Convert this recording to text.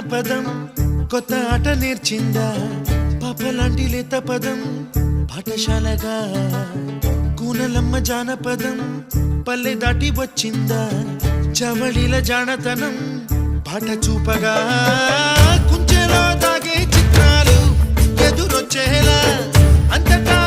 జానపదం కొత్త ఆట నేర్చిందా పాపలాంటి లేత పదం పాఠశాలగా కూనలమ్మ జానపదం పల్లె దాటి వచ్చిందా చవళిల జానతనం పాట చూపగా కుంచెలో దాగే చిత్రాలు ఎదురొచ్చేలా అంతటా